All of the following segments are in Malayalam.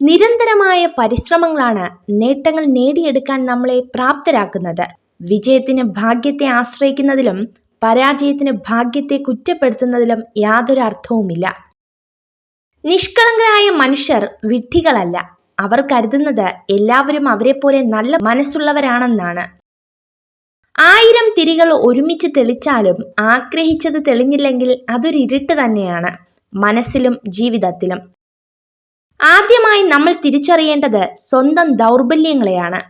നിരന്തരമായ പരിശ്രമങ്ങളാണ് നേട്ടങ്ങൾ നേടിയെടുക്കാൻ നമ്മളെ പ്രാപ്തരാക്കുന്നത്. വിജയത്തിന് ഭാഗ്യത്തെ ആശ്രയിക്കുന്നതിലും പരാജയത്തിന് ഭാഗ്യത്തെ കുറ്റപ്പെടുത്തുന്നതിലും യാതൊരു അർത്ഥവുമില്ല. നിഷ്കളങ്കരായ മനുഷ്യർ വിഡ്ഢികളല്ല. അവർ കരുതുന്നത് എല്ലാവരും അവരെ പോലെ നല്ല മനസ്സുള്ളവരാണെന്നാണ്. 1000 തിരികൾ ഒരുമിച്ച് തെളിച്ചാലും ആഗ്രഹിച്ചത് തെളിഞ്ഞില്ലെങ്കിൽ അതൊരു ഇരുട്ട് തന്നെയാണ്, മനസ്സിലും ജീവിതത്തിലും. ആദ്യമായി നമ്മൾ തിരിച്ചറിയേണ്ടത് സ്വന്തം ദൗർബല്യങ്ങളെയാണ്.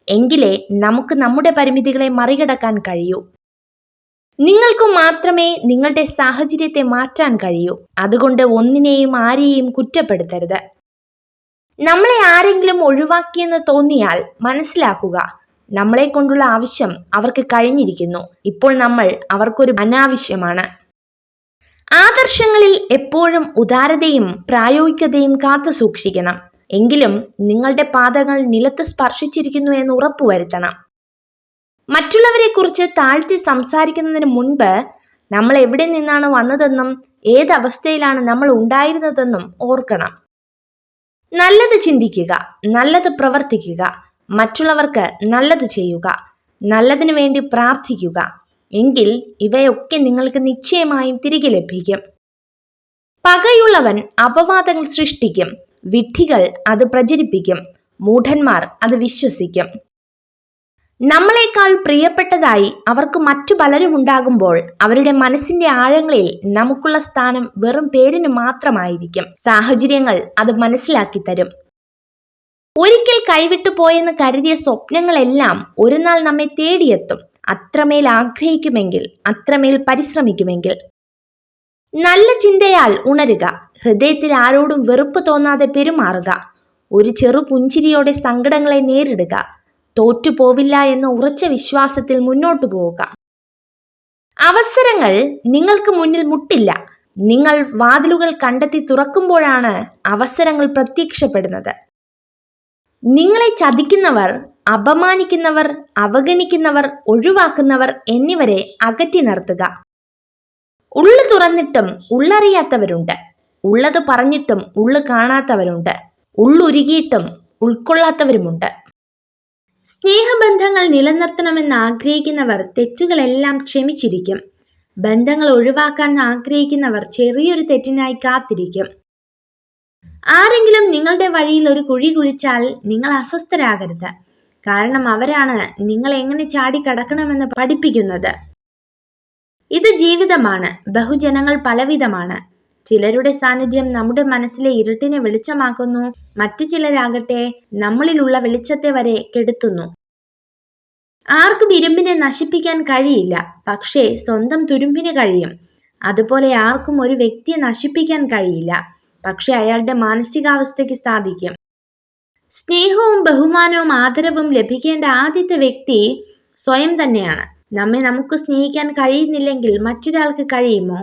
എങ്കിലേ നമുക്ക് നമ്മുടെ പരിമിതികളെ മറികടക്കാൻ കഴിയൂ. നിങ്ങൾക്ക് മാത്രമേ നിങ്ങളുടെ സാഹചര്യത്തെ മാറ്റാൻ കഴിയൂ. അതുകൊണ്ട് ഒന്നിനെയും ആരെയും കുറ്റപ്പെടുത്തരുത്. നമ്മളെ ആരെങ്കിലും ഒഴിവാക്കിയെന്ന് തോന്നിയാൽ മനസ്സിലാക്കുക, നമ്മളെ കൊണ്ടുള്ള ആവശ്യം അവർക്ക് കഴിഞ്ഞിരിക്കുന്നു. ഇപ്പോൾ നമ്മൾ അവർക്കൊരു അനാവശ്യമാണ്. ആദർശങ്ങളിൽ എപ്പോഴും ഉദാരതയും പ്രായോഗികതയും കാത്തു സൂക്ഷിക്കണം. എങ്കിലും നിങ്ങളുടെ പാദങ്ങൾ നിലത്ത് സ്പർശിച്ചിരിക്കുന്നു എന്ന് ഉറപ്പുവരുത്തണം. മറ്റുള്ളവരെ കുറിച്ച് താഴ്ത്തി സംസാരിക്കുന്നതിന് മുൻപ് നമ്മൾ എവിടെ നിന്നാണ് വന്നതെന്നും ഏതവസ്ഥയിലാണ് നമ്മൾ ഉണ്ടായിരുന്നതെന്നും ഓർക്കണം. നല്ലത് ചിന്തിക്കുക, നല്ലത് പ്രവർത്തിക്കുക, മറ്റുള്ളവർക്ക് നല്ലത് ചെയ്യുക, നല്ലതിനു വേണ്ടി പ്രാർത്ഥിക്കുക. എങ്കിൽ ഇവയൊക്കെ നിങ്ങൾക്ക് നിശ്ചയമായും തിരികെ ലഭിക്കും. പകയുള്ളവൻ അപവാദങ്ങൾ സൃഷ്ടിക്കും. വിഡ്ഢികൾ അത് പ്രചരിപ്പിക്കും. മൂഢന്മാർ അത് വിശ്വസിക്കും. നമ്മളെക്കാൾ പ്രിയപ്പെട്ടതായി അവർക്ക് മറ്റു പലരും ഉണ്ടാകുമ്പോൾ അവരുടെ മനസ്സിന്റെ ആഴങ്ങളിൽ നമുക്കുള്ള സ്ഥാനം വെറും പേരിന് മാത്രമായിരിക്കും. സാഹചര്യങ്ങൾ അത് മനസ്സിലാക്കി തരും. ഒരിക്കൽ കൈവിട്ടു പോയെന്ന് കരുതിയ സ്വപ്നങ്ങളെല്ലാം ഒരു നാൾ നമ്മെ തേടിയെത്തും. അത്രമേൽ ആഗ്രഹിക്കുമെങ്കിൽ, അത്രമേൽ പരിശ്രമിക്കുമെങ്കിൽ. നല്ല ചിന്തയാൽ ഉണരുക. ഹൃദയത്തിൽ ആരോടും വെറുപ്പ് തോന്നാതെ പെരുമാറുക. ഒരു ചെറു പുഞ്ചിരിയോടെ സങ്കടങ്ങളെ നേരിടുക. തോറ്റുപോവില്ല എന്ന ഉറച്ച വിശ്വാസത്തിൽ മുന്നോട്ടു പോവുക. അവസരങ്ങൾ നിങ്ങൾക്ക് മുന്നിൽ മുട്ടില്ല. നിങ്ങൾ വാതിലുകൾ കണ്ടെത്തി തുറക്കുമ്പോഴാണ് അവസരങ്ങൾ പ്രത്യക്ഷപ്പെടുന്നത്. നിങ്ങളെ ചതിക്കുന്നവർ, അപമാനിക്കുന്നവർ, അവഗണിക്കുന്നവർ, ഒഴിവാക്കുന്നവർ എന്നിവരെ അകറ്റി നിർത്തുക. ഉള്ളു തുറന്നിട്ടും ഉള്ളറിയാത്തവരുണ്ട്. ഉള്ളത് പറഞ്ഞിട്ടും ഉള്ളു കാണാത്തവരുണ്ട്. ഉള്ളുരുകിയിട്ടും ഉൾക്കൊള്ളാത്തവരുമുണ്ട്. സ്നേഹബന്ധങ്ങൾ നിലനിർത്തണമെന്ന് ആഗ്രഹിക്കുന്നവർ തെറ്റുകളെല്ലാം ക്ഷമിച്ചിരിക്കും. ബന്ധങ്ങൾ ഒഴിവാക്കാൻ ആഗ്രഹിക്കുന്നവർ ചെറിയൊരു തെറ്റിനായി കാത്തിരിക്കും. ആരെങ്കിലും നിങ്ങളുടെ വഴിയിൽ ഒരു കുഴി കുഴിച്ചാൽ നിങ്ങൾ അസ്വസ്ഥരാകരുത്. കാരണം അവരാണ് നിങ്ങൾ എങ്ങനെ ചാടിക്കടക്കണമെന്ന് പഠിപ്പിക്കുന്നത്. ഇത് ജീവിതമാണ്. ബഹുജനങ്ങൾ പലവിധമാണ്. ചിലരുടെ സാന്നിധ്യം നമ്മുടെ മനസ്സിലെ ഇരുട്ടിനെ വെളിച്ചമാക്കുന്നു. മറ്റു ചിലരാകട്ടെ നമ്മളിലുള്ള വെളിച്ചത്തെ വരെ കെടുത്തുന്നു. ആർക്കും ഇരുമ്പിനെ നശിപ്പിക്കാൻ കഴിയില്ല, പക്ഷേ സ്വന്തം തുരുമ്പിന് കഴിയും. അതുപോലെ ആർക്കും ഒരു വ്യക്തിയെ നശിപ്പിക്കാൻ കഴിയില്ല, പക്ഷെ അയാളുടെ മാനസികാവസ്ഥയ്ക്ക് സാധിക്കും. സ്നേഹവും ബഹുമാനവും ആദരവും ലഭിക്കേണ്ട ആദ്യത്തെ വ്യക്തി സ്വയം തന്നെയാണ്. നമ്മെ നമുക്ക് സ്നേഹിക്കാൻ കഴിയുന്നില്ലെങ്കിൽ മറ്റൊരാൾക്ക് കഴിയുമോ?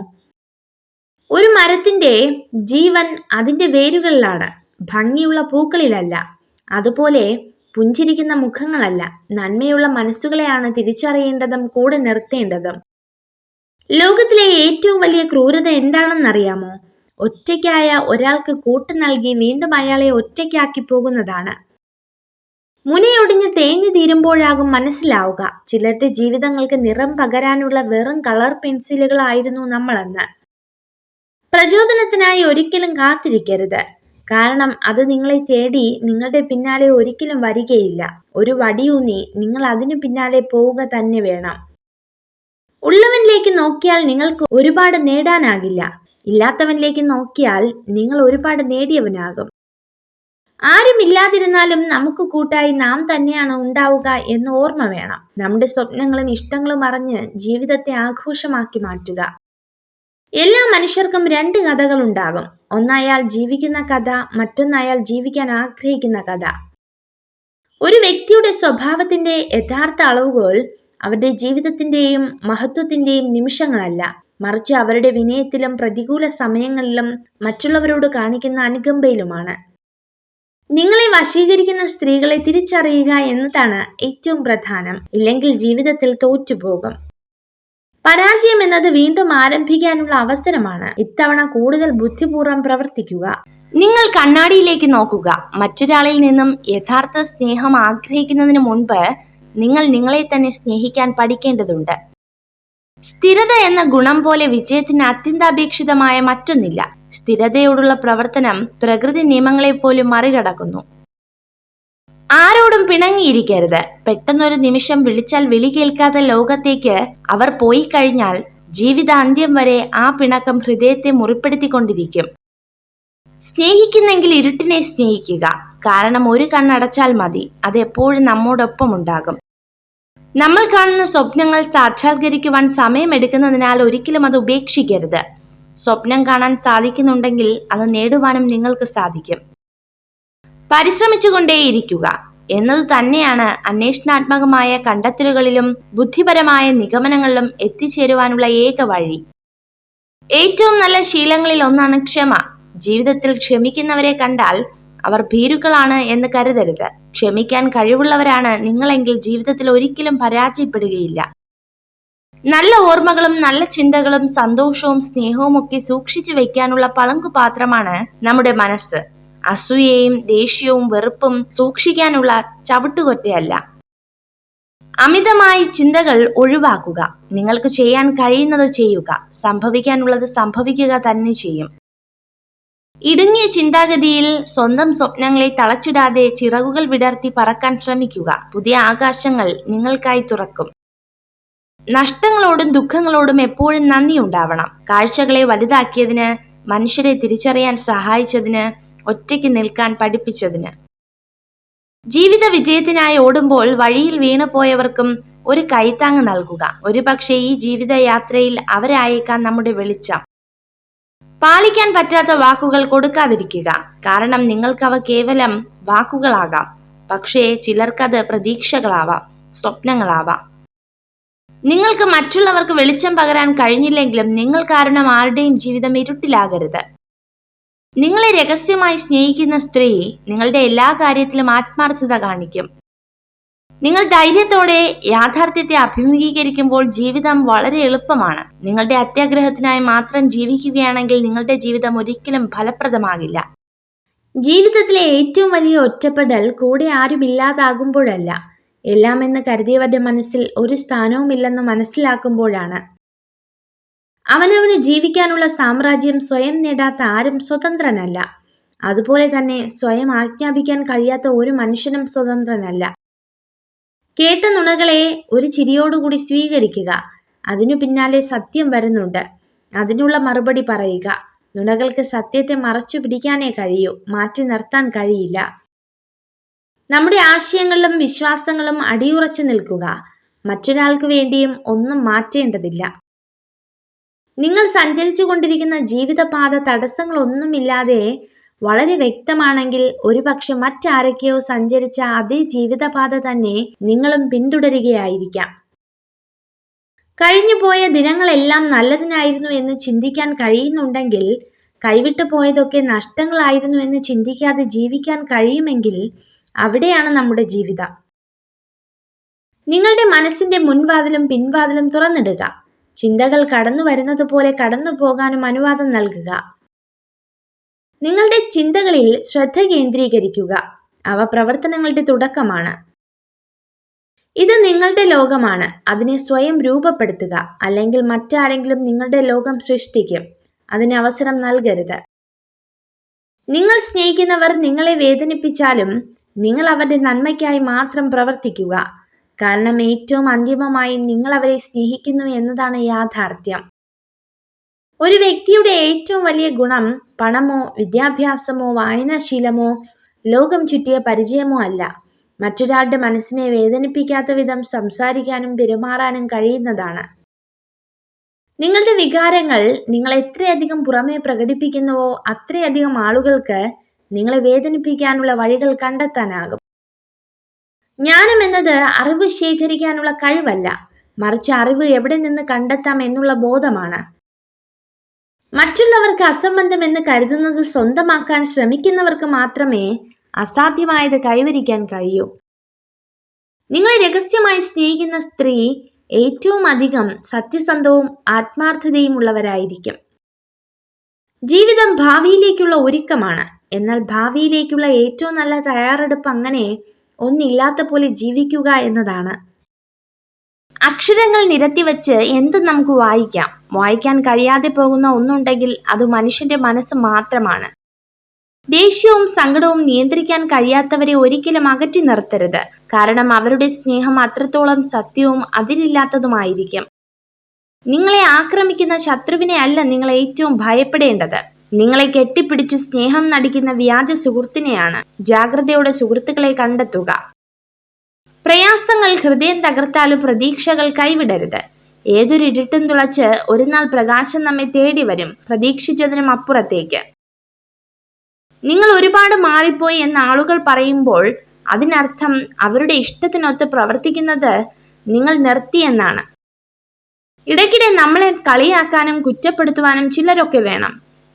ഒരു മരത്തിന്റെ ജീവൻ അതിന്റെ വേരുകളിലാണ്, ഭംഗിയുള്ള പൂക്കളിലല്ല. അതുപോലെ പുഞ്ചിരിക്കുന്ന മുഖങ്ങളല്ല, നന്മയുള്ള മനസ്സുകളെയാണ് തിരിച്ചറിയേണ്ടതും കൂടെ നിർത്തേണ്ടതും. ലോകത്തിലെ ഏറ്റവും വലിയ ക്രൂരത എന്താണെന്നറിയാമോ? ഒറ്റയ്ക്കായ ഒരാൾക്ക് കൂട്ട് നൽകി വീണ്ടും അയാളെ ഒറ്റയ്ക്കാക്കി പോകുന്നതാണ്. മുനയൊടിഞ്ഞ് തേഞ്ഞു തീരുമ്പോഴാകും മനസ്സിലാവുക ചിലരുടെ ജീവിതങ്ങൾക്ക് നിറം പകരാനുള്ള വെറും കളർ പെൻസിലുകളായിരുന്നു നമ്മളെന്ന്. പ്രചോദനത്തിനായി ഒരിക്കലും കാത്തിരിക്കരുത്. കാരണം അത് നിങ്ങളെ തേടി നിങ്ങളുടെ പിന്നാലെ ഒരിക്കലും വരികയില്ല. ഒരു വടിയൂന്നി നിങ്ങൾ അതിനു പിന്നാലെ പോവുക തന്നെ വേണം. ഉള്ളവനിലേക്ക് നോക്കിയാൽ നിങ്ങൾക്ക് ഒരുപാട് നേടാനാകില്ല. ഇല്ലാത്തവനിലേക്ക് നോക്കിയാൽ നിങ്ങൾ ഒരുപാട് നേടിയവനാകും. ആരുമില്ലാതിരുന്നാലും നമുക്ക് കൂട്ടായി നാം തന്നെയാണ് ഉണ്ടാവുക എന്ന് ഓർമ്മ വേണം. നമ്മുടെ സ്വപ്നങ്ങളും ഇഷ്ടങ്ങളും അറിഞ്ഞ് ജീവിതത്തെ ആഘോഷമാക്കി മാറ്റുക. എല്ലാ മനുഷ്യർക്കും 2 കഥകൾ ഉണ്ടാകും. ഒന്നയാൾ ജീവിക്കുന്ന കഥ, മറ്റൊന്നയാൾ ജീവിക്കാൻ ആഗ്രഹിക്കുന്ന കഥ. ഒരു വ്യക്തിയുടെ സ്വഭാവത്തിന്റെ യഥാർത്ഥ അളവുകോൽ അവരുടെ ജീവിതത്തിന്റെയും മഹത്വത്തിന്റെയും നിമിഷങ്ങളല്ല, മറിച്ച് അവരുടെ വിനയത്തിലും പ്രതികൂല സമയങ്ങളിലും മറ്റുള്ളവരോട് കാണിക്കുന്ന അനുകമ്പയിലുമാണ്. നിങ്ങളെ വശീകരിക്കുന്ന സ്ത്രീകളെ തിരിച്ചറിയുക എന്നതാണ് ഏറ്റവും പ്രധാനം. ഇല്ലെങ്കിൽ ജീവിതത്തിൽ തോറ്റുപോകും. പരാജയം എന്നത് വീണ്ടും ആരംഭിക്കാനുള്ള അവസരമാണ്. ഇത്തവണ കൂടുതൽ ബുദ്ധിപൂർവ്വം പ്രവർത്തിക്കുക. നിങ്ങൾ കണ്ണാടിയിലേക്ക് നോക്കുക. മറ്റൊരാളിൽ നിന്നും യഥാർത്ഥ സ്നേഹം ആഗ്രഹിക്കുന്നതിന് മുൻപ് നിങ്ങൾ നിങ്ങളെ തന്നെ സ്നേഹിക്കാൻ പഠിക്കേണ്ടതുണ്ട്. സ്ഥിരത എന്ന ഗുണം പോലെ വിജയത്തിന് അത്യന്താപേക്ഷിതമായ മറ്റൊന്നില്ല. സ്ഥിരതയോടുള്ള പ്രവർത്തനം പ്രകൃതി നിയമങ്ങളെ പോലും മറികടക്കുന്നു. ആരോടും പിണങ്ങിയിരിക്കരുത്. പെട്ടെന്നൊരു നിമിഷം വിളിച്ചാൽ വിളി കേൾക്കാത്ത ലോകത്തേക്ക് അവർ പോയി കഴിഞ്ഞാൽ ജീവിതാന്ത്യം വരെ ആ പിണക്കം ഹൃദയത്തെ മുറിപ്പെടുത്തിക്കൊണ്ടിരിക്കും. സ്നേഹിക്കുന്നെങ്കിൽ ഇരുട്ടിനെ സ്നേഹിക്കുക. കാരണം ഒരു കണ്ണടച്ചാൽ മതി, അത് എപ്പോഴും നമ്മോടൊപ്പം ഉണ്ടാകും. നമ്മൾ കാണുന്ന സ്വപ്നങ്ങൾ സാക്ഷാത്കരിക്കുവാൻ സമയമെടുക്കുന്നതിനാൽ ഒരിക്കലും അത് ഉപേക്ഷിക്കരുത്. സ്വപ്നം കാണാൻ സാധിക്കുന്നുണ്ടെങ്കിൽ അത് നേടുവാനും നിങ്ങൾക്ക് സാധിക്കും. പരിശ്രമിച്ചുകൊണ്ടേയിരിക്കുക എന്നത് തന്നെയാണ് അന്വേഷണാത്മകമായ കണ്ടെത്തലുകളിലും ബുദ്ധിപരമായ നിഗമനങ്ങളിലും എത്തിച്ചേരുവാനുള്ള ഏക വഴി. ഏറ്റവും നല്ല ശീലങ്ങളിൽ ഒന്നാണ് ക്ഷമ. ജീവിതത്തിൽ ക്ഷമിക്കുന്നവരെ കണ്ടാൽ അവർ ഭീരുക്കളാണ് എന്ന് കരുതരുത്. ക്ഷമിക്കാൻ കഴിവുള്ളവരാണ് നിങ്ങളെങ്കിൽ ജീവിതത്തിൽ ഒരിക്കലും പരാജയപ്പെടുകയില്ല. നല്ല ഓർമ്മകളും നല്ല ചിന്തകളും സന്തോഷവും സ്നേഹവും ഒക്കെ സൂക്ഷിച്ചു വെക്കാനുള്ള പളങ്കുപാത്രമാണ് നമ്മുടെ മനസ്സ്. അസൂയയും ദേഷ്യവും വെറുപ്പും സൂക്ഷിക്കാനുള്ള ചവിട്ടുകൊറ്റയല്ല. അമിതമായി ചിന്തകൾ ഒഴിവാക്കുക. നിങ്ങൾക്ക് ചെയ്യാൻ കഴിയുന്നത് ചെയ്യുക. സംഭവിക്കാനുള്ളത് സംഭവിക്കുക തന്നെ ചെയ്യും. ഇടുങ്ങിയ ചിന്താഗതിയിൽ സ്വന്തം സ്വപ്നങ്ങളെ തളച്ചിടാതെ ചിറകുകൾ വിടർത്തി പറക്കാൻ ശ്രമിക്കുക. പുതിയ ആകാശങ്ങൾ നിങ്ങൾക്കായി തുറക്കും. നഷ്ടങ്ങളോടും ദുഃഖങ്ങളോടും എപ്പോഴും നന്ദി ഉണ്ടാവണം. കാഴ്ചകളെ വലുതാക്കിയതിന്, മനുഷ്യരെ തിരിച്ചറിയാൻ സഹായിച്ചതിന്, ഒറ്റയ്ക്ക് നിൽക്കാൻ പഠിപ്പിച്ചതിന്. ജീവിത വിജയത്തിനായി ഓടുമ്പോൾ വഴിയിൽ വീണുപോയവർക്കും ഒരു കൈത്താങ് നൽകുക. ഒരുപക്ഷെ ഈ ജീവിത യാത്രയിൽ അവരായേക്കാം നമ്മുടെ വെളിച്ചം. പാലിക്കാൻ പറ്റാത്ത വാക്കുകൾ കൊടുക്കാതിരിക്കുക. കാരണം നിങ്ങൾക്കവ കേവലം വാക്കുകളാകാം, പക്ഷേ ചിലർക്കത് പ്രതീക്ഷകളാവാം, സ്വപ്നങ്ങളാവാം. നിങ്ങൾക്ക് മറ്റുള്ളവർക്ക് വെളിച്ചം പകരാൻ കഴിഞ്ഞില്ലെങ്കിലും നിങ്ങൾ കാരണം ആരുടെയും ജീവിതം ഇരുട്ടിലാകരുത്. നിങ്ങളെ രഹസ്യമായി സ്നേഹിക്കുന്ന സ്ത്രീ നിങ്ങളുടെ എല്ലാ കാര്യത്തിലും ആത്മാർത്ഥത കാണിക്കും. നിങ്ങൾ ധൈര്യത്തോടെ യാഥാർത്ഥ്യത്തെ അഭിമുഖീകരിക്കുമ്പോൾ ജീവിതം വളരെ എളുപ്പമാണ്. നിങ്ങളുടെ അത്യാഗ്രഹത്തിനായി മാത്രം ജീവിക്കുകയാണെങ്കിൽ നിങ്ങളുടെ ജീവിതം ഒരിക്കലും ഫലപ്രദമാകില്ല. ജീവിതത്തിലെ ഏറ്റവും വലിയ ഒറ്റപ്പെടൽ കൂടെ ആരുമില്ലാതാകുമ്പോഴല്ല, എല്ലാമെന്ന് കരുതിയവരുടെ മനസ്സിൽ ഒരു സ്ഥാനവുമില്ലെന്ന് മനസ്സിലാക്കുമ്പോഴാണ്. അവനവന് ജീവിക്കാനുള്ള സാമ്രാജ്യം സ്വയം നേടാത്ത ആരും സ്വതന്ത്രനല്ല. അതുപോലെ തന്നെ സ്വയം ആജ്ഞാപിക്കാൻ കഴിയാത്ത ഒരു മനുഷ്യനും സ്വതന്ത്രനല്ല. കേട്ട നുണകളെ ഒരു ചിരിയോടുകൂടി സ്വീകരിക്കുക. അതിനു പിന്നാലെ സത്യം വരുന്നുണ്ട്, അതിനുള്ള മറുപടി പറയുക. നുണകൾക്ക് സത്യത്തെ മറച്ചു പിടിക്കാനേ കഴിയൂ, മാറ്റി നിർത്താൻ കഴിയില്ല. നമ്മുടെ ആശയങ്ങളിലും വിശ്വാസങ്ങളും അടിയുറച്ചു നിൽക്കുക. മറ്റൊരാൾക്ക് വേണ്ടിയും ഒന്നും മാറ്റേണ്ടതില്ല. നിങ്ങൾ സഞ്ചരിച്ചു കൊണ്ടിരിക്കുന്ന ജീവിതപാത തടസ്സങ്ങളൊന്നുമില്ലാതെ വളരെ വ്യക്തമാണെങ്കിൽ ഒരുപക്ഷെ മറ്റാരൊക്കെയോ സഞ്ചരിച്ച അതേ ജീവിതപാത തന്നെ നിങ്ങളും പിന്തുടരുകയായിരിക്കാം. കഴിഞ്ഞുപോയ ദിനങ്ങളെല്ലാം നല്ലതിനായിരുന്നു എന്ന് ചിന്തിക്കാൻ കഴിയുന്നുണ്ടെങ്കിൽ, കൈവിട്ടു പോയതൊക്കെ നഷ്ടങ്ങളായിരുന്നു എന്ന് ചിന്തിക്കാതെ ജീവിക്കാൻ കഴിയുമെങ്കിൽ അവിടെയാണ് നമ്മുടെ ജീവിതം. നിങ്ങളുടെ മനസ്സിന്റെ മുൻവാതിലും പിൻവാതിലും തുറന്നിടുക. ചിന്തകൾ കടന്നു വരുന്നത് പോലെ കടന്നു പോകാനും അനുവാദം നൽകുക. നിങ്ങളുടെ ചിന്തകളിൽ ശ്രദ്ധ കേന്ദ്രീകരിക്കുക. അവ പ്രവർത്തനങ്ങളുടെ തുടക്കമാണ്. ഇത് നിങ്ങളുടെ ലോകമാണ്. അതിനെ സ്വയം രൂപപ്പെടുത്തുക. അല്ലെങ്കിൽ മറ്റാരെങ്കിലും നിങ്ങളുടെ ലോകം സൃഷ്ടിക്കും. അതിന് അവസരം നൽകരുത്. നിങ്ങൾ സ്നേഹിക്കുന്നവർ നിങ്ങളെ വേദനിപ്പിച്ചാലും നിങ്ങൾ അവരുടെ നന്മയ്ക്കായി മാത്രം പ്രവർത്തിക്കുക. കാരണം ഏറ്റവും അന്തിമമായി നിങ്ങൾ അവരെ സ്നേഹിക്കുന്നു എന്നതാണ് യാഥാർത്ഥ്യം. ഒരു വ്യക്തിയുടെ ഏറ്റവും വലിയ ഗുണം പണമോ വിദ്യാഭ്യാസമോ വായനാശീലമോ ലോകം ചുറ്റിയ പരിചയമോ അല്ല. മറ്റൊരാളുടെ മനസ്സിനെ വേദനിപ്പിക്കാത്ത വിധം സംസാരിക്കാനും പെരുമാറാനും കഴിയുന്നതാണ്. നിങ്ങളുടെ വികാരങ്ങൾ നിങ്ങൾ എത്രയധികം പുറമേ പ്രകടിപ്പിക്കുന്നുവോ അത്രയധികം ആളുകൾക്ക് നിങ്ങളെ വേദനിപ്പിക്കാനുള്ള വഴികൾ കണ്ടെത്താനാകും. ജ്ഞാനം എന്നത് അറിവ് ശേഖരിക്കാനുള്ള കഴിവല്ല, മറിച്ച് അറിവ് എവിടെ നിന്ന് കണ്ടെത്താം എന്നുള്ള ബോധമാണ്. മറ്റുള്ളവർക്ക് അസംബന്ധമെന്ന് കരുതുന്നത് സ്വന്തമാക്കാൻ ശ്രമിക്കുന്നവർക്ക് മാത്രമേ അസാധ്യമായത് കൈവരിക്കാൻ കഴിയൂ. നിങ്ങളെ രഹസ്യമായി സ്നേഹിക്കുന്ന സ്ത്രീ ഏറ്റവും അധികം സത്യസന്ധവും ആത്മാർത്ഥതയും ഉള്ളവരായിരിക്കും. ജീവിതം ഭാവിയിലേക്കുള്ള ഒരുക്കമാണ്. എന്നാൽ ഭാവിയിലേക്കുള്ള ഏറ്റവും നല്ല തയ്യാറെടുപ്പ് അങ്ങനെ ഒന്നില്ലാത്ത പോലെ ജീവിക്കുക എന്നതാണ്. അക്ഷരങ്ങൾ നിരത്തിവെച്ച് എന്തും നമുക്ക് വായിക്കാം. വായിക്കാൻ കഴിയാതെ പോകുന്ന ഒന്നുണ്ടെങ്കിൽ അത് മനുഷ്യന്റെ മനസ്സ് മാത്രമാണ്. ദേഷ്യവും സങ്കടവും നിയന്ത്രിക്കാൻ കഴിയാത്തവരെ ഒരിക്കലും അകറ്റി നിർത്തരുത്. കാരണം അവരുടെ സ്നേഹം അത്രത്തോളം സത്യവും അതിരില്ലാത്തതുമായിരിക്കും. നിങ്ങളെ ആക്രമിക്കുന്ന ശത്രുവിനെ അല്ല നിങ്ങൾ ഏറ്റവും ഭയപ്പെടേണ്ടത്. നിങ്ങളെ കെട്ടിപ്പിടിച്ച് സ്നേഹം നടിക്കുന്ന വ്യാജ സുഹൃത്തിനെയാണ്. ജാഗ്രതയോടെ സുഹൃത്തുക്കളെ കണ്ടെത്തുക. പ്രയാസങ്ങൾ ഹൃദയം തകർത്താലും പ്രതീക്ഷകൾ കൈവിടരുത്. ഏതൊരു ഇരുട്ടും തുളച്ച് ഒരു നാൾ പ്രകാശം നമ്മെ തേടി വരും, പ്രതീക്ഷിച്ചതിനും അപ്പുറത്തേക്ക്. നിങ്ങൾ ഒരുപാട് മാറിപ്പോയി എന്ന് ആളുകൾ പറയുമ്പോൾ അതിനർത്ഥം അവരുടെ ഇഷ്ടത്തിനൊത്ത് പ്രവർത്തിക്കുന്നത് നിങ്ങൾ നിർത്തിയെന്നാണ്. ഇടയ്ക്കിടെ നമ്മളെ കളിയാക്കാനും കുറ്റപ്പെടുത്തുവാനും ചിലരൊക്കെ വേണം.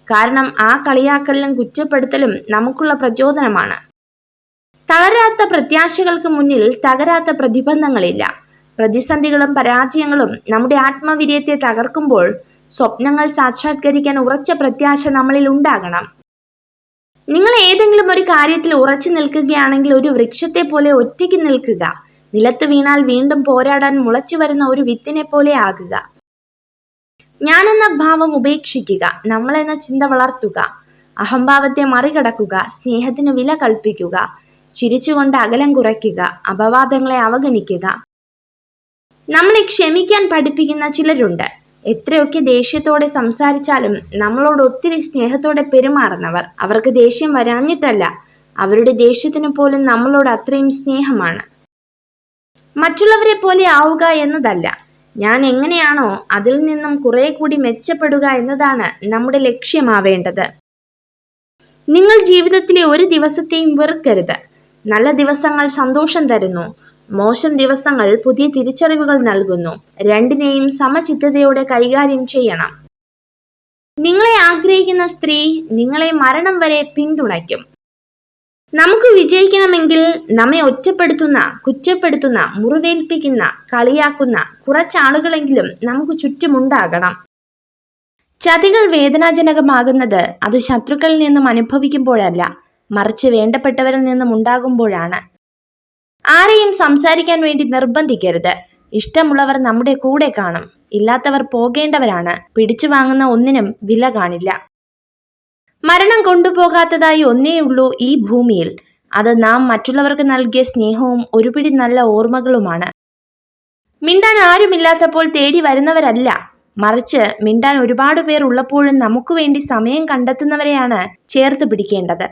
കാരണം ആ കളിയാക്കലിലും കുറ്റപ്പെടുത്തലും നമുക്കുള്ള പ്രചോദനമാണ്. തകരാത്ത പ്രത്യാശകൾക്ക് മുന്നിൽ തകരാത്ത പ്രതിബന്ധങ്ങളില്ല. പ്രതിസന്ധികളും പരാജയങ്ങളും നമ്മുടെ ആത്മവീര്യത്തെ തകർക്കുമ്പോൾ സ്വപ്നങ്ങൾ സാക്ഷാത്കരിക്കാൻ ഉറച്ച പ്രത്യാശ നമ്മളിൽ ഉണ്ടാകണം. നിങ്ങൾ ഏതെങ്കിലും ഒരു കാര്യത്തിൽ ഉറച്ചു നിൽക്കുകയാണെങ്കിൽ ഒരു വൃക്ഷത്തെ പോലെ ഒറ്റയ്ക്ക് നിൽക്കുക. നിലത്ത് വീണാൽ വീണ്ടും പോരാടാൻ മുളച്ചു വരുന്ന ഒരു വിത്തിനെ പോലെ ആകുക. ഞാനെന്ന ഭാവം ഉപേക്ഷിക്കുക. നമ്മളെന്ന ചിന്ത വളർത്തുക. അഹംഭാവത്തെ മറികടക്കുക. സ്നേഹത്തിന് വില കൽപ്പിക്കുക. ചിരിച്ചുകൊണ്ട് അകലം കുറയ്ക്കുക. അപവാദങ്ങളെ അവഗണിക്കുക. നമ്മളെ ക്ഷമിക്കാൻ പഠിപ്പിക്കുന്ന ചിലരുണ്ട്. എത്രയൊക്കെ ദേഷ്യത്തോടെ സംസാരിച്ചാലും നമ്മളോട് ഒത്തിരി സ്നേഹത്തോടെ പെരുമാറുന്നവർ. അവർക്ക് ദേഷ്യം വരാഞ്ഞിട്ടല്ല, അവരുടെ ദേഷ്യത്തിന് പോലും നമ്മളോട് അത്രയും സ്നേഹമാണ്. മറ്റുള്ളവരെ പോലെ ആവുക എന്നതല്ല, ഞാൻ എങ്ങനെയാണോ അതിൽ നിന്നും കുറെ കൂടി മെച്ചപ്പെടുക എന്നതാണ് നമ്മുടെ ലക്ഷ്യമാവേണ്ടത്. നിങ്ങൾ ജീവിതത്തിലെ ഒരു ദിവസത്തെയും വെറുക്കരുത്. നല്ല ദിവസങ്ങൾ സന്തോഷം തരുന്നു, മോശം ദിവസങ്ങൾ പുതിയ തിരിച്ചറിവുകൾ നൽകുന്നു. രണ്ടിനെയും സമചിത്തതയോടെ കൈകാര്യം ചെയ്യണം. നിങ്ങളെ ആഗ്രഹിക്കുന്ന സ്ത്രീ നിങ്ങളെ മരണം വരെ പിന്തുണയ്ക്കും. നമുക്ക് വിജയിക്കണമെങ്കിൽ നമ്മെ ഒറ്റപ്പെടുത്തുന്ന, കുറ്റപ്പെടുത്തുന്ന, മുറിവേൽപ്പിക്കുന്ന, കളിയാക്കുന്ന കുറച്ചാളുകളെങ്കിലും നമുക്ക് ചുറ്റുമുണ്ടാകണം. ചതികൾ വേദനാജനകമാകുന്നത് അത് ശത്രുക്കളിൽ നിന്നും അനുഭവിക്കുമ്പോഴല്ല, മറിച്ച് വേണ്ടപ്പെട്ടവരിൽ നിന്നും ഉണ്ടാകുമ്പോഴാണ്. ആരെയും സംസാരിക്കാൻ വേണ്ടി നിർബന്ധിക്കരുത്. ഇഷ്ടമുള്ളവർ നമ്മുടെ കൂടെ കാണും, ഇല്ലാത്തവർ പോകേണ്ടവരാണ്. പിടിച്ചു വാങ്ങുന്ന ഒന്നിനും വില കാണില്ല. മരണം കൊണ്ടുപോകാത്തതായി ഒന്നേയുള്ളൂ ഈ ഭൂമിയിൽ. അത് നാം മറ്റുള്ളവർക്ക് നൽകിയ സ്നേഹവും ഒരുപിടി നല്ല ഓർമ്മകളുമാണ്. മിണ്ടാൻ ആരുമില്ലാത്തപ്പോൾ തേടി വരുന്നവരല്ല, മറിച്ച് മിണ്ടാൻ ഒരുപാട് പേർ ഉള്ളപ്പോഴും നമുക്ക് വേണ്ടി സമയം കണ്ടെത്തുന്നവരെയാണ് ചേർത്ത് പിടിക്കേണ്ടത്.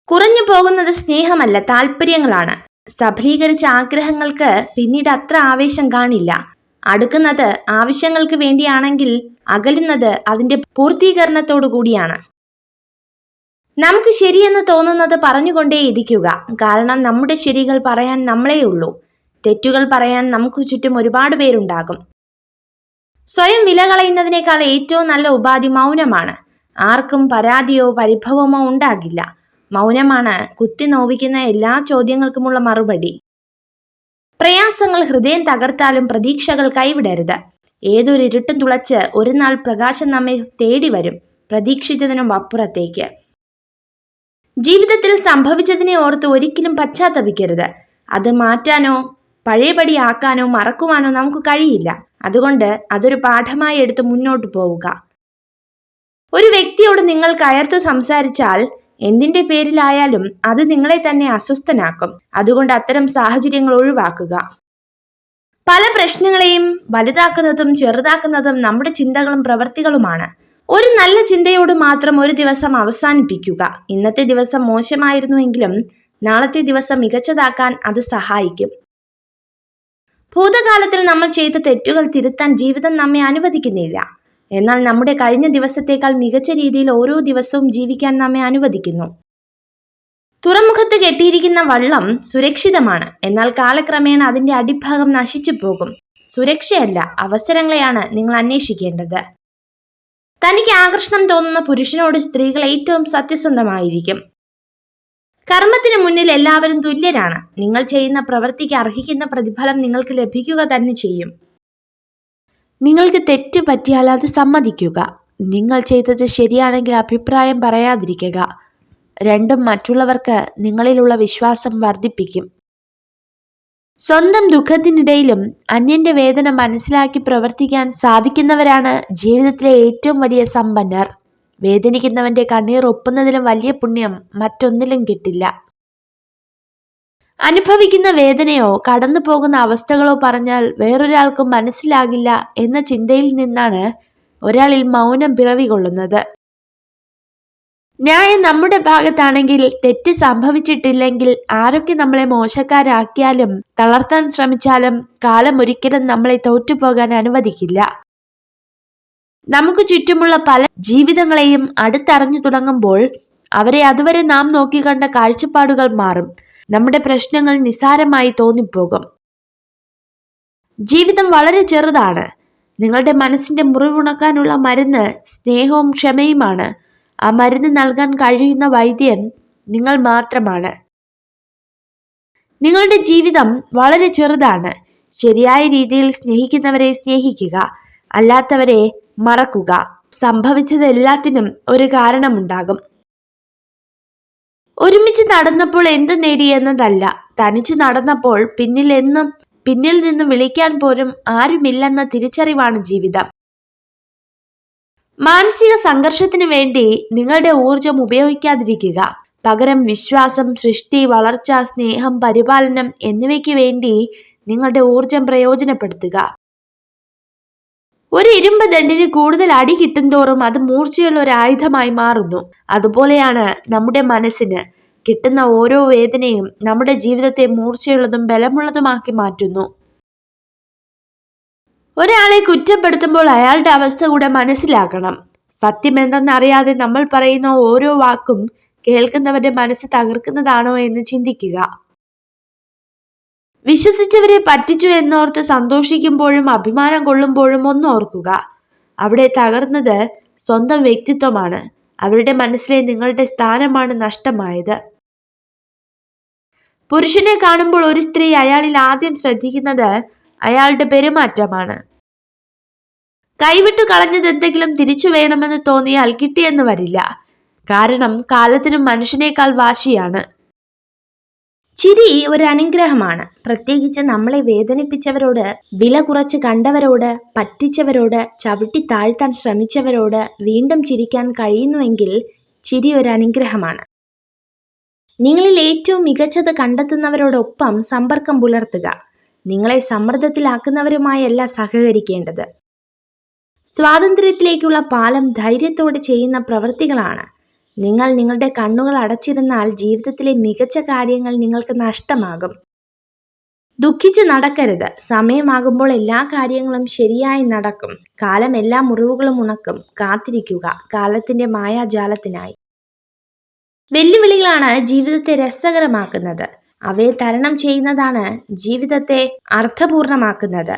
കുറഞ്ഞു പോകുന്നത് സ്നേഹമല്ല, താല്പര്യങ്ങളാണ്. സഫലീകരിച്ച ആഗ്രഹങ്ങൾക്ക് പിന്നീട് അത്ര ആവേശം കാണില്ല. അടുക്കുന്നത് ആവശ്യങ്ങൾക്ക് വേണ്ടിയാണെങ്കിൽ അകലുന്നത് അതിന്റെ പൂർത്തീകരണത്തോടു കൂടിയാണ്. നമുക്ക് ശരിയെന്ന് തോന്നുന്നത് പറഞ്ഞുകൊണ്ടേയിരിക്കുക. കാരണം നമ്മുടെ ശരികൾ പറയാൻ നമ്മളെയുള്ളൂ. തെറ്റുകൾ പറയാൻ നമുക്ക് ചുറ്റും ഒരുപാട് പേരുണ്ടാകും. സ്വയം വില കളയുന്നതിനേക്കാൾ ഏറ്റവും നല്ല ഉപാധി മൗനമാണ്. ആർക്കും പരാതിയോ പരിഭവമോ ഉണ്ടാകില്ല. മൗനമാണ് കുത്തി നോവിക്കുന്ന എല്ലാ ചോദ്യങ്ങൾക്കുമുള്ള മറുപടി. പ്രയാസങ്ങൾ ഹൃദയം തകർത്താലും പ്രതീക്ഷകൾ കൈവിടരുത്. ഏതൊരു ഇരുട്ടും തുളച്ച് ഒരു നാൾ പ്രകാശം നമ്മെ തേടി വരും, പ്രതീക്ഷിച്ചതിനും അപ്പുറത്തേക്ക്. ജീവിതത്തിൽ സംഭവിച്ചതിനെ ഓർത്ത് ഒരിക്കലും പശ്ചാത്തപിക്കരുത്. അത് മാറ്റാനോ പഴയപടി ആക്കാനോ മറക്കുവാനോ നമുക്ക് കഴിയില്ല. അതുകൊണ്ട് അതൊരു പാഠമായി എടുത്ത് മുന്നോട്ട് പോവുക. ഒരു വ്യക്തിയോട് നിങ്ങൾ കയർത്തു സംസാരിച്ചാൽ എന്തിന്റെ പേരിലായാലും അത് നിങ്ങളെ തന്നെ അസ്വസ്ഥനാക്കും. അതുകൊണ്ട് അത്തരം സാഹചര്യങ്ങൾ ഒഴിവാക്കുക. പല പ്രശ്നങ്ങളെയും വലുതാക്കുന്നതും ചെറുതാക്കുന്നതും നമ്മുടെ ചിന്തകളും പ്രവൃത്തികളുമാണ്. ഒരു നല്ല ചിന്തയോട് മാത്രം ഒരു ദിവസം അവസാനിപ്പിക്കുക. ഇന്നത്തെ ദിവസം മോശമായിരുന്നുവെങ്കിലും നാളത്തെ ദിവസം മികച്ചതാക്കാൻ അത് സഹായിക്കും. ഭൂതകാലത്തിൽ നമ്മൾ ചെയ്ത തെറ്റുകൾ തിരുത്താൻ ജീവിതം നമ്മെ അനുവദിക്കുന്നില്ല. എന്നാൽ നമ്മുടെ കഴിഞ്ഞ ദിവസത്തേക്കാൾ മികച്ച രീതിയിൽ ഓരോ ദിവസവും ജീവിക്കാൻ നമ്മെ അനുവദിക്കുന്നു. തുറമുഖത്ത് കെട്ടിയിരിക്കുന്ന വള്ളം സുരക്ഷിതമാണ്. എന്നാൽ കാലക്രമേണ അതിന്റെ അടിഭാഗം നശിച്ചു പോകും. സുരക്ഷയല്ല, അവസരങ്ങളെയാണ് നിങ്ങൾ അന്വേഷിക്കേണ്ടത്. തനിക്ക് ആകർഷണം തോന്നുന്ന പുരുഷനോട് സ്ത്രീകൾ ഏറ്റവും സത്യസന്ധമായിരിക്കും. കർമ്മത്തിന് മുന്നിൽ എല്ലാവരും തുല്യരാണ്. നിങ്ങൾ ചെയ്യുന്ന പ്രവൃത്തിക്ക് അർഹിക്കുന്ന പ്രതിഫലം നിങ്ങൾക്ക് ലഭിക്കുക തന്നെ ചെയ്യും. നിങ്ങൾക്ക് തെറ്റ് പറ്റിയാൽ അത് സമ്മതിക്കുക. നിങ്ങൾ ചെയ്തത് ശരിയാണെങ്കിൽ അഭിപ്രായം പറയാതിരിക്കുക. രണ്ടും മറ്റുള്ളവർക്ക് നിങ്ങളിലുള്ള വിശ്വാസം വർദ്ധിപ്പിക്കും. സ്വന്തം ദുഃഖത്തിനിടയിലും അന്യന്റെ വേദന മനസ്സിലാക്കി പ്രവർത്തിക്കാൻ സാധിക്കുന്നവരാണ് ജീവിതത്തിലെ ഏറ്റവും വലിയ സമ്പന്നർ. വേദനിക്കുന്നവന്റെ കണ്ണീർ ഒപ്പുന്നതിലും വലിയ പുണ്യം മറ്റൊന്നിലും കിട്ടില്ല. അനുഭവിക്കുന്ന വേദനയോ കടന്നു പോകുന്ന അവസ്ഥകളോ പറഞ്ഞാൽ വേറൊരാൾക്കും മനസ്സിലാകില്ല എന്ന ചിന്തയിൽ നിന്നാണ് ഒരാളിൽ മൗനം പിറവികൊള്ളുന്നത്. ന്യായം നമ്മുടെ ഭാഗത്താണെങ്കിൽ തെറ്റ് സംഭവിച്ചിട്ടില്ലെങ്കിൽ ആരൊക്കെ നമ്മളെ മോശക്കാരാക്കിയാലും തളർത്താൻ ശ്രമിച്ചാലും കാലം ഒരിക്കലും നമ്മളെ തോറ്റുപോകാൻ അനുവദിക്കില്ല. നമുക്ക് ചുറ്റുമുള്ള പല ജീവിതങ്ങളെയും അടുത്തറിഞ്ഞു തുടങ്ങുമ്പോൾ അവരെ അതുവരെ നാം നോക്കിക്കണ്ട കാഴ്ചപ്പാടുകൾ മാറും. നമ്മുടെ പ്രശ്നങ്ങൾ നിസ്സാരമായി തോന്നിപ്പോകും. ജീവിതം വളരെ ചെറുതാണ്. നിങ്ങളുടെ മനസ്സിന്റെ മുറിവുണക്കാനുള്ള മരുന്ന് സ്നേഹവും ക്ഷമയുമാണ്. ആ മരുന്ന് നൽകാൻ കഴിയുന്ന വൈദ്യൻ നിങ്ങൾ മാത്രമാണ്. നിങ്ങളുടെ ജീവിതം വളരെ ചെറുതാണ്. ശരിയായ രീതിയിൽ സ്നേഹിക്കുന്നവരെ സ്നേഹിക്കുക, അല്ലാത്തവരെ മറക്കുക. സംഭവിച്ചത് എല്ലാത്തിനും ഒരു കാരണമുണ്ടാകും. ഒരുമിച്ച് നടന്നപ്പോൾ എന്ത് നേടി എന്നതല്ല, തനിച്ച് നടന്നപ്പോൾ പിന്നിൽ നിന്ന് വിളിക്കാൻ പോലും ആരുമില്ലെന്ന തിരിച്ചറിവാണ് ജീവിതം. മാനസിക സംഘർഷത്തിന് വേണ്ടി നിങ്ങളുടെ ഊർജം ഉപയോഗിക്കാതിരിക്കുക. പകരം വിശ്വാസം, സൃഷ്ടി, വളർച്ച, സ്നേഹം, പരിപാലനം എന്നിവയ്ക്ക് വേണ്ടി നിങ്ങളുടെ ഊർജം പ്രയോജനപ്പെടുത്തുക. ഒരു ഇരുമ്പ് ദണ്ഡിന് കൂടുതൽ അടി കിട്ടുന്തോറും അത് മൂർച്ചയുള്ള ഒരു ആയുധമായി മാറുന്നു. അതുപോലെയാണ് നമ്മുടെ മനസ്സിന്. കിട്ടുന്ന ഓരോ വേദനയും നമ്മുടെ ജീവിതത്തെ മൂർച്ചയുള്ളതും ബലമുള്ളതുമാക്കി മാറ്റുന്നു. ഒരാളെ കുറ്റപ്പെടുത്തുമ്പോൾ അയാളുടെ അവസ്ഥ കൂടെ മനസ്സിലാക്കണം. സത്യം എന്തെന്നറിയാതെ നമ്മൾ പറയുന്ന ഓരോ വാക്കും കേൾക്കുന്നവരുടെ മനസ്സ് തകർക്കുന്നതാണോ എന്ന് ചിന്തിക്കുക. വിശ്വസിച്ചവരെ പറ്റിച്ചു എന്നോർത്ത് സന്തോഷിക്കുമ്പോഴും അഭിമാനം കൊള്ളുമ്പോഴും ഒന്നോർക്കുക, അവിടെ തകർന്നത് സ്വന്തം വ്യക്തിത്വമാണ്. അവരുടെ മനസ്സിലെ നിങ്ങളുടെ സ്ഥാനമാണ് നഷ്ടമായത്. പുരുഷനെ കാണുമ്പോൾ ഒരു സ്ത്രീ അയാളിൽ ആദ്യം ശ്രദ്ധിക്കുന്നത് അയാളുടെ പെരുമാറ്റമാണ്. കൈവിട്ടു കളഞ്ഞത് എന്തെങ്കിലും തിരിച്ചു വേണമെന്ന് തോന്നിയാൽ കിട്ടിയെന്ന് വരില്ല. കാരണം കാലത്തിനും മനുഷ്യനേക്കാൾ വാശിയാണ്. ചിരി ഒരു അനുഗ്രഹമാണ്. പ്രത്യേകിച്ച് നമ്മളെ വേദനിപ്പിച്ചവരോട്, വില കുറച്ച് കണ്ടവരോട്, പറ്റിച്ചവരോട്, ചവിട്ടി താഴ്ത്താൻ ശ്രമിച്ചവരോട് വീണ്ടും ചിരിക്കാൻ കഴിയുന്നുവെങ്കിൽ ചിരി ഒരു അനുഗ്രഹമാണ്. നിങ്ങളിൽ ഏറ്റവും മികച്ചത് കണ്ടെത്തുന്നവരോടൊപ്പം സമ്പർക്കം പുലർത്തുക. നിങ്ങളെ സമ്മർദ്ദത്തിലാക്കുന്നവരുമായല്ല സഹകരിക്കേണ്ടത്. സ്വാതന്ത്ര്യത്തിലേക്കുള്ള പാലം ധൈര്യത്തോടെ ചെയ്യുന്ന പ്രവൃത്തികളാണ്. നിങ്ങൾ നിങ്ങളുടെ കണ്ണുകൾ അടച്ചിരുന്നാൽ ജീവിതത്തിലെ മികച്ച കാര്യങ്ങൾ നിങ്ങൾക്ക് നഷ്ടമാകും. ദുഃഖിച്ച് നടക്കരുത്. സമയമാകുമ്പോൾ എല്ലാ കാര്യങ്ങളും ശരിയായി നടക്കും. കാലം എല്ലാ മുറിവുകളും ഉണക്കും. കാത്തിരിക്കുക കാലത്തിന്റെ മായാജാലത്തിനായി. വെല്ലുവിളികളാണ് ജീവിതത്തെ രസകരമാക്കുന്നത്. അവയെ തരണം ചെയ്യുന്നതാണ് ജീവിതത്തെ അർത്ഥപൂർണമാക്കുന്നത്.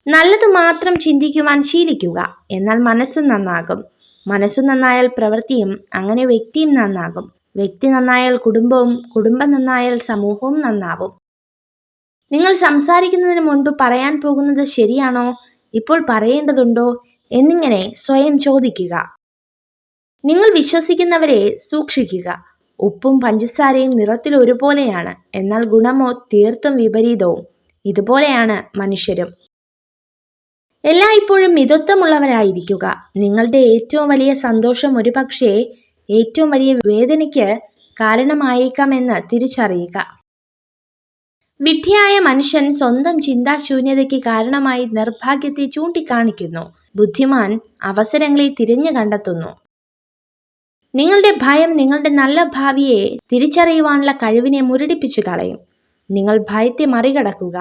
നല്ലത് മാത്രം ചിന്തിക്കുവാൻ ശീലിക്കുക. എന്നാൽ മനസ്സ് നന്നാകും. മനസ്സു നന്നായാൽ പ്രവൃത്തിയും, അങ്ങനെ വ്യക്തിയും നന്നാകും. വ്യക്തി നന്നായാൽ കുടുംബവും, കുടുംബം നന്നായാൽ സമൂഹവും നന്നാവും. നിങ്ങൾ സംസാരിക്കുന്നതിന് മുൻപ് പറയാൻ പോകുന്നത് ശരിയാണോ, ഇപ്പോൾ പറയേണ്ടതുണ്ടോ എന്നിങ്ങനെ സ്വയം ചോദിക്കുക. നിങ്ങൾ വിശ്വസിക്കുന്നവരെ സൂക്ഷിക്കുക. ഉപ്പും പഞ്ചസാരയും നിറത്തിൽ ഒരുപോലെയാണ്, എന്നാൽ ഗുണമോ തീർത്തും വിപരീതവും. ഇതുപോലെയാണ് മനുഷ്യരും. എല്ലായ്പ്പോഴും മിതത്വമുള്ളവരായിരിക്കുക. നിങ്ങളുടെ ഏറ്റവും വലിയ സന്തോഷം ഒരുപക്ഷേ ഏറ്റവും വലിയ വേദനയ്ക്ക് കാരണമായേക്കാമെന്ന് തിരിച്ചറിയുക. വിഡ്ഢിയായ മനുഷ്യൻ സ്വന്തം ചിന്താശൂന്യതയ്ക്ക് കാരണമായി നിർഭാഗ്യത്തെ ചൂണ്ടിക്കാണിക്കുന്നു. ബുദ്ധിമാൻ അവസരങ്ങളെ തിരഞ്ഞു കണ്ടെത്തുന്നു. നിങ്ങളുടെ ഭയം നിങ്ങളുടെ നല്ല ഭാവിയെ തിരിച്ചറിയുവാനുള്ള കഴിവിനെ മുരടിപ്പിച്ചു കളയും. നിങ്ങൾ ഭയത്തെ മറികടക്കുക.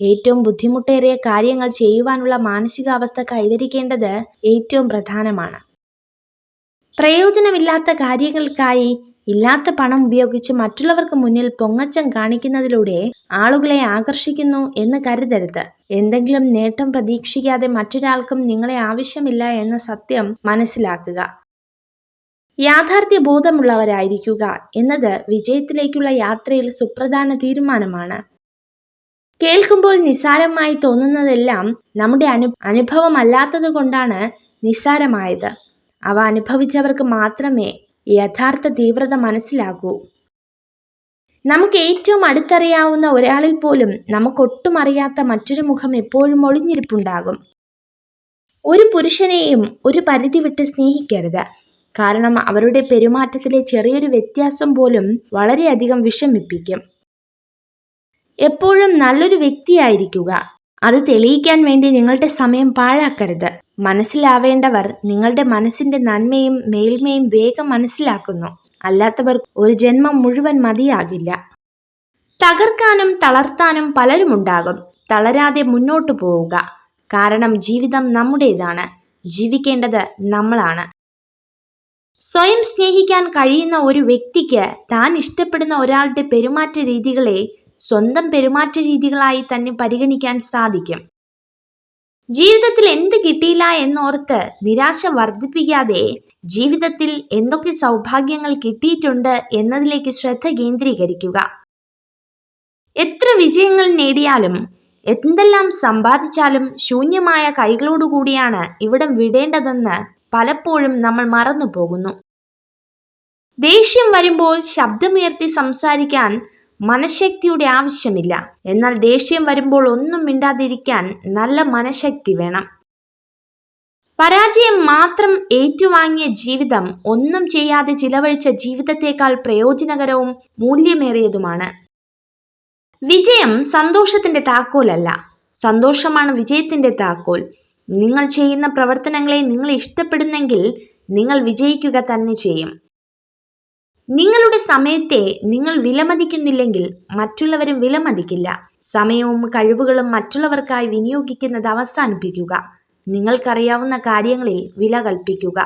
ഏറ്റവും ബുദ്ധിമുട്ടേറിയ കാര്യങ്ങൾ ചെയ്യുവാനുള്ള മാനസികാവസ്ഥ കൈവരിക്കേണ്ടത് ഏറ്റവും പ്രധാനമാണ്. പ്രയോജനമില്ലാത്ത കാര്യങ്ങൾക്കായി ഇല്ലാത്ത പണം ഉപയോഗിച്ച് മറ്റുള്ളവർക്ക് മുന്നിൽ പൊങ്ങച്ചം കാണിക്കുന്നതിലൂടെ ആളുകളെ ആകർഷിക്കുന്നു എന്ന് കരുതരുത്. എന്തെങ്കിലും നേട്ടം പ്രതീക്ഷിക്കാതെ മറ്റൊരാൾക്കും നിങ്ങളെ ആവശ്യമില്ല എന്ന സത്യം മനസ്സിലാക്കുക. യാഥാർത്ഥ്യ ബോധമുള്ളവരായിരിക്കുക എന്നത് വിജയത്തിലേക്കുള്ള യാത്രയിൽ സുപ്രധാന തീരുമാനമാണ്. കേൾക്കുമ്പോൾ നിസ്സാരമായി തോന്നുന്നതെല്ലാം നമ്മുടെ അനുഭവമല്ലാത്തത് കൊണ്ടാണ് നിസ്സാരമായത്. അവ അനുഭവിച്ചവർക്ക് മാത്രമേ യഥാർത്ഥ തീവ്രത മനസ്സിലാക്കൂ. നമുക്ക് ഏറ്റവും അടുത്തറിയാവുന്ന ഒരാളിൽ പോലും നമുക്കൊട്ടും അറിയാത്ത മറ്റൊരു മുഖം എപ്പോഴും ഒളിഞ്ഞിരിപ്പുണ്ടാകും. ഒരു പുരുഷനെയും ഒരു പരിധി വിട്ട് സ്നേഹിക്കരുത്. കാരണം അവരുടെ പെരുമാറ്റത്തിലെ ചെറിയൊരു വ്യത്യാസം പോലും വളരെയധികം വിഷമിപ്പിക്കും. എപ്പോഴും നല്ലൊരു വ്യക്തിയായിരിക്കുക. അത് തെളിയിക്കാൻ വേണ്ടി നിങ്ങളുടെ സമയം പാഴാക്കരുത്. മനസ്സിലാവേണ്ടവർ നിങ്ങളുടെ മനസ്സിന്റെ നന്മയും മേൽമയും വേഗം മനസ്സിലാക്കുന്നു. അല്ലാത്തവർ ഒരു ജന്മം മുഴുവൻ മതിയാകില്ല. തകർക്കാനും തളർത്താനും പലരുമുണ്ടാകും. തളരാതെ മുന്നോട്ടു പോവുക. കാരണം ജീവിതം നമ്മുടേതാണ്. ജീവിക്കേണ്ടത് നമ്മളാണ്. സ്വയം സ്നേഹിക്കാൻ കഴിയുന്ന ഒരു വ്യക്തിക്ക് താൻ ഇഷ്ടപ്പെടുന്ന ഒരാളുടെ പെരുമാറ്റ രീതികളെ സ്വന്തം പെരുമാറ്റ രീതികളായി തന്നെ പരിഗണിക്കാൻ സാധിക്കും. ജീവിതത്തിൽ എന്ത് കിട്ടിയില്ല എന്നോർത്ത് നിരാശ വർദ്ധിപ്പിക്കാതെ ജീവിതത്തിൽ എന്തൊക്കെ സൗഭാഗ്യങ്ങൾ കിട്ടിയിട്ടുണ്ട് എന്നതിലേക്ക് ശ്രദ്ധ കേന്ദ്രീകരിക്കുക. എത്ര വിജയങ്ങൾ നേടിയാലും എന്തെല്ലാം സമ്പാദിച്ചാലും ശൂന്യമായ കൈകളോടുകൂടിയാണ് ഇവിടം വിടേണ്ടതെന്ന് പലപ്പോഴും നമ്മൾ മറന്നു പോകുന്നു. ദേഷ്യം വരുമ്പോൾ ശബ്ദമുയർത്തി സംസാരിക്കാൻ മനഃശക്തിയുടെ ആവശ്യമില്ല. എന്നാൽ ദേഷ്യം വരുമ്പോൾ ഒന്നും മിണ്ടാതിരിക്കാൻ നല്ല മനഃശക്തി വേണം. പരാജയം മാത്രം ഏറ്റുവാങ്ങിയ ജീവിതം ഒന്നും ചെയ്യാതെ ചിലവഴിച്ച ജീവിതത്തേക്കാൾ പ്രയോജനകരവും മൂല്യമേറിയതുമാണ്. വിജയം സന്തോഷത്തിന്റെ താക്കോലല്ല, സന്തോഷമാണ് വിജയത്തിന്റെ താക്കോൽ. നിങ്ങൾ ചെയ്യുന്ന പ്രവർത്തനങ്ങളെ നിങ്ങൾ ഇഷ്ടപ്പെടുന്നെങ്കിൽ നിങ്ങൾ വിജയിക്കുക തന്നെ ചെയ്യും. നിങ്ങളുടെ സമയത്തെ നിങ്ങൾ വിലമതിക്കുന്നില്ലെങ്കിൽ മറ്റുള്ളവരും വിലമതിക്കില്ല. സമയവും കഴിവുകളും മറ്റുള്ളവർക്കായി വിനിയോഗിക്കുന്നത് അവസാനിപ്പിക്കുക. നിങ്ങൾക്കറിയാവുന്ന കാര്യങ്ങളിൽ വില കൽപ്പിക്കുക.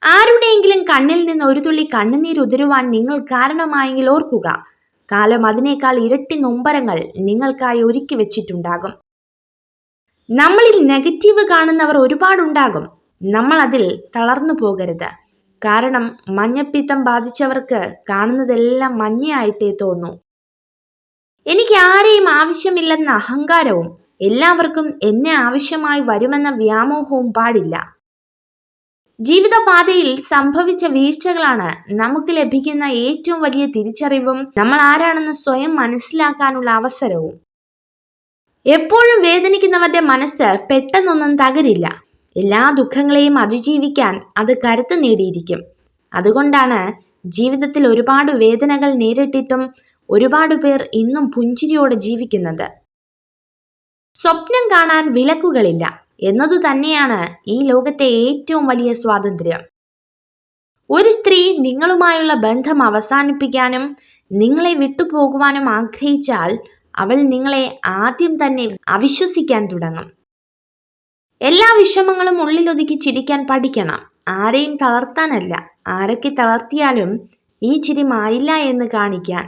ആരുടെയെങ്കിലും കണ്ണിൽ നിന്ന് ഒരു തുള്ളി കണ്ണുനീരുതിരുവാൻ നിങ്ങൾ കാരണമായെങ്കിൽ ഓർക്കുക, കാലം അതിനേക്കാൾ ഇരട്ടി നൊമ്പരങ്ങൾ നിങ്ങൾക്കായി ഒരുക്കി വെച്ചിട്ടുണ്ടാകും. നമ്മളിൽ നെഗറ്റീവ് കാണുന്നവർ ഒരുപാടുണ്ടാകും. നമ്മൾ അതിൽ തളർന്നു പോകരുത്. കാരണം മഞ്ഞപ്പിത്തം ബാധിച്ചവർക്ക് കാണുന്നതെല്ലാം മഞ്ഞയായിട്ടേ തോന്നൂ. എനിക്ക് ആരെയും ആവശ്യമില്ലെന്ന അഹങ്കാരവും എല്ലാവർക്കും എന്നെ ആവശ്യമായി വരുമെന്ന വ്യാമോഹവും പാടില്ല. ജീവിതപാതയിൽ സംഭവിച്ച വീഴ്ചകളാണ് നമുക്ക് ലഭിക്കുന്ന ഏറ്റവും വലിയ തിരിച്ചറിവും നമ്മൾ ആരാണെന്ന് സ്വയം മനസ്സിലാക്കാനുള്ള അവസരവും. എപ്പോഴും വേദനിക്കുന്നവരുടെ മനസ്സ് പെട്ടെന്നൊന്നും തകരില്ല. എല്ലാ ദുഃഖങ്ങളെയും അതിജീവിക്കാൻ അത് കരുത്ത് നേടിയിരിക്കും. അതുകൊണ്ടാണ് ജീവിതത്തിൽ ഒരുപാട് വേദനകൾ നേരിട്ടിട്ടും ഒരുപാട് പേർ ഇന്നും പുഞ്ചിരിയോടെ ജീവിക്കുന്നത്. സ്വപ്നം കാണാൻ വിലക്കുകളില്ല എന്നതു തന്നെയാണ് ഈ ലോകത്തെ ഏറ്റവും വലിയ സ്വാതന്ത്ര്യം. ഒരു സ്ത്രീ നിങ്ങളുമായുള്ള ബന്ധം അവസാനിപ്പിക്കാനും നിങ്ങളെ വിട്ടുപോകുവാനും ആഗ്രഹിച്ചാൽ അവൾ നിങ്ങളെ ആദ്യം തന്നെ അവിശ്വസിക്കാൻ തുടങ്ങും. എല്ലാ വിഷമങ്ങളും ഉള്ളിലൊതുക്കി ചിരിക്കാൻ പഠിക്കണം. ആരെയും തളർത്താനല്ല, ആരൊക്കെ തളർത്തിയാലും ഈ ചിരി മായില്ല എന്ന് കാണിക്കാൻ.